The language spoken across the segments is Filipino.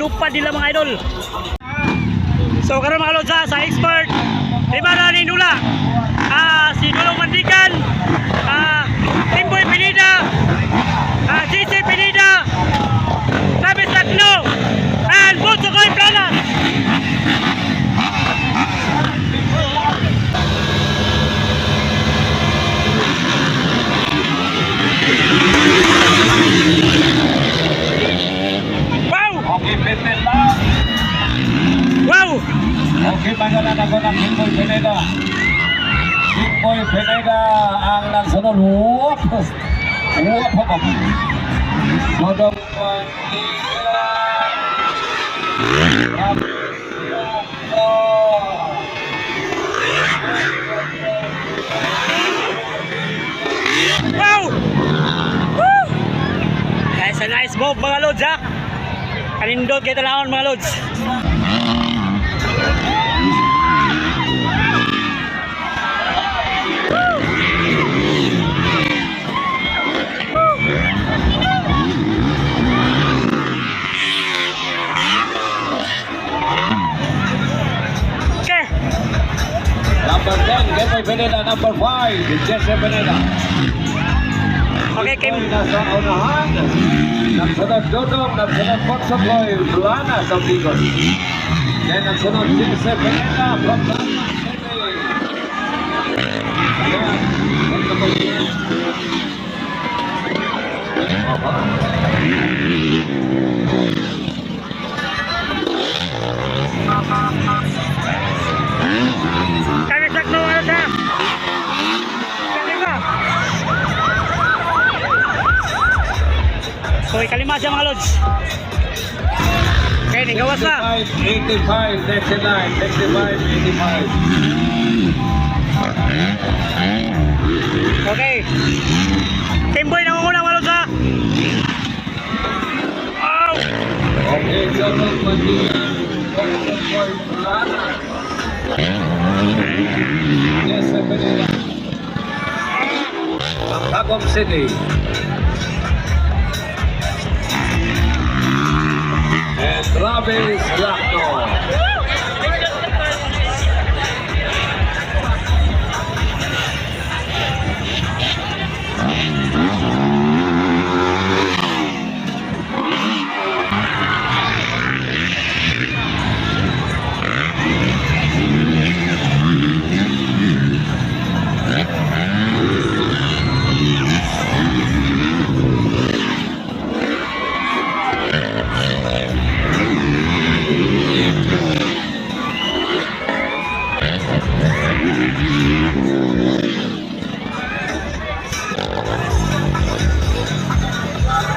lupad nila mga idol. So karon mga lods sa expert iba na ni Nula, si Dulong Mandikan, Timboy Pineda, JC Pineda, Travis Tacno, and Boso Koy Planas. Okay, pipit lang. Wow! Okay, magalan ako ng Timboy Pineda. Timboy Pineda ang nagsunod. Whoop! Whoop! Dodong Manila. Wow! Woo! That's a nice move mga lods ha. Kanindot kayo talahon mga lods. Number 10, Timboy Pineda. Number 5, Jesse Pineda. Okay, Kim. Nasa unahan. Nagsunod Dodong, nagsunod Boso Koy Planas sa Bicol. Then nagsunod Jesse Pineda from Planas Kami sakto ano siya? Kalima. So ikalima siya mga lods. Okay, gawas na. 85, 99, 65, 85. Okay. Timboy nangunguna mga lods ha. Wow! Okay, Dodong Mandikan, Boso Koy Planas. Jesse Pineda. Tagum City. And Travis Tacno.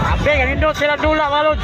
Abe, kanindot sila dula mga lods.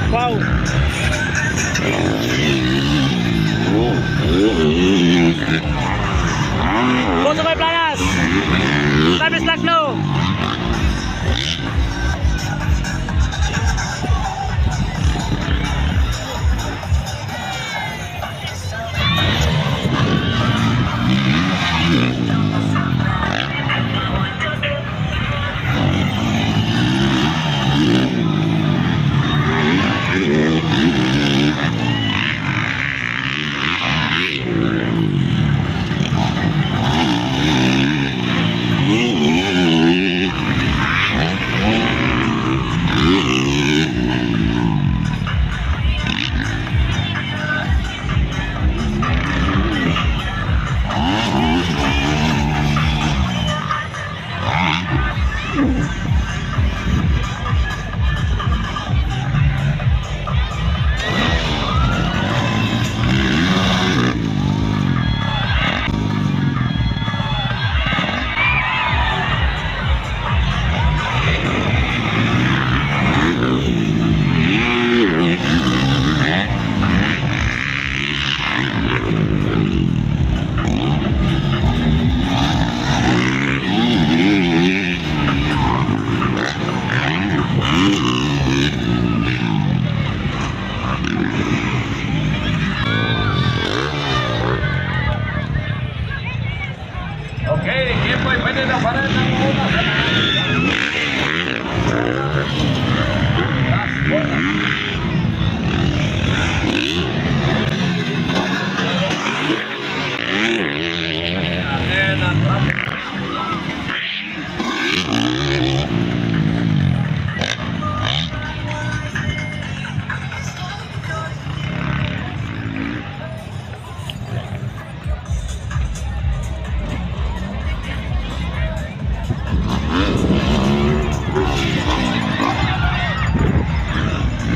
Wow! Boso Koy Planas! Travis Tacno!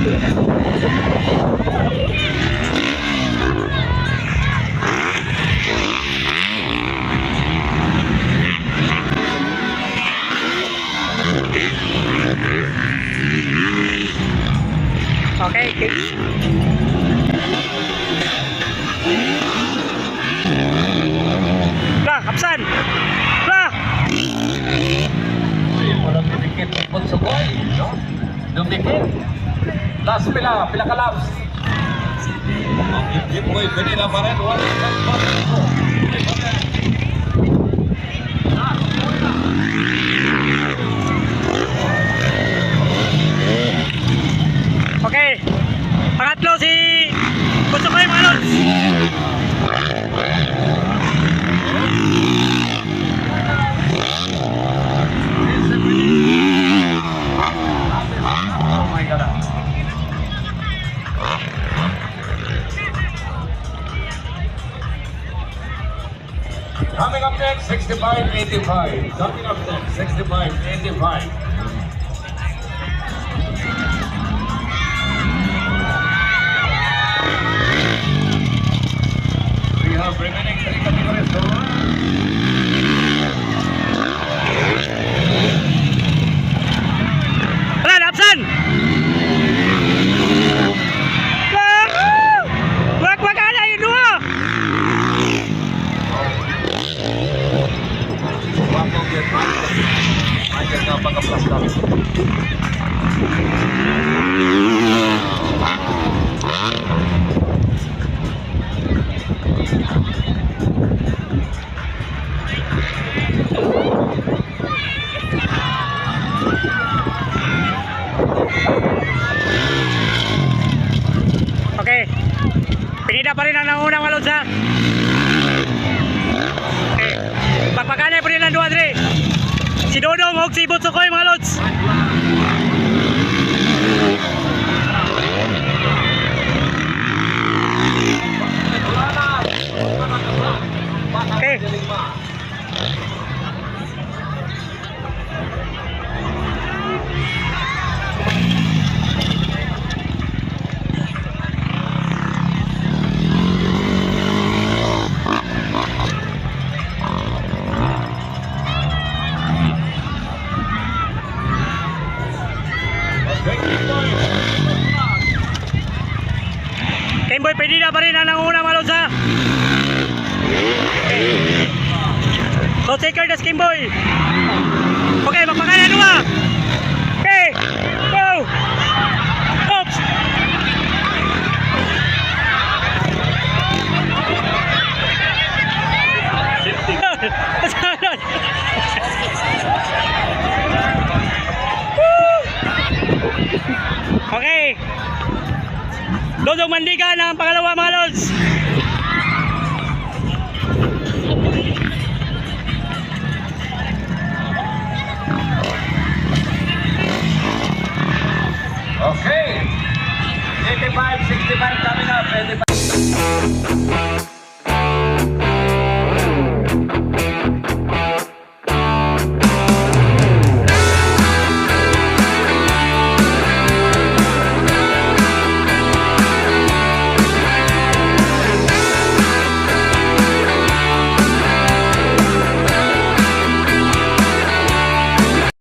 Okay, lah, kapsan. Lah. Walang dumikit ikot sa boy, no? Dumikit. Last pila ka laps. Yung boy, pwede na pa rin. Okay. Pangatlo si Kusukoy mga lods. Oh my God. Coming up next, 65-85. Coming up next, 65-85. We have remaining 3 categories to run. Wala, napsan! Wag ana yun duha! Wapong yun, Michael na pagka-plastar. Okay. Pinida pa rin ang nangunang mga lods ha. Okay. Pagpakanay pa rin ang duha dre. Si Dodong o si Butsukoy mga lods. Okay. Kimboy, pwede na pa rin ang nangunang mga lods ha. Okay. So taker das Kimboy. Okay, magpakanan dua. Okay. Go. Oops. Okay. Dodong Mandigan ang pangalawa mga lods. Okay. 85-65 coming up. 85.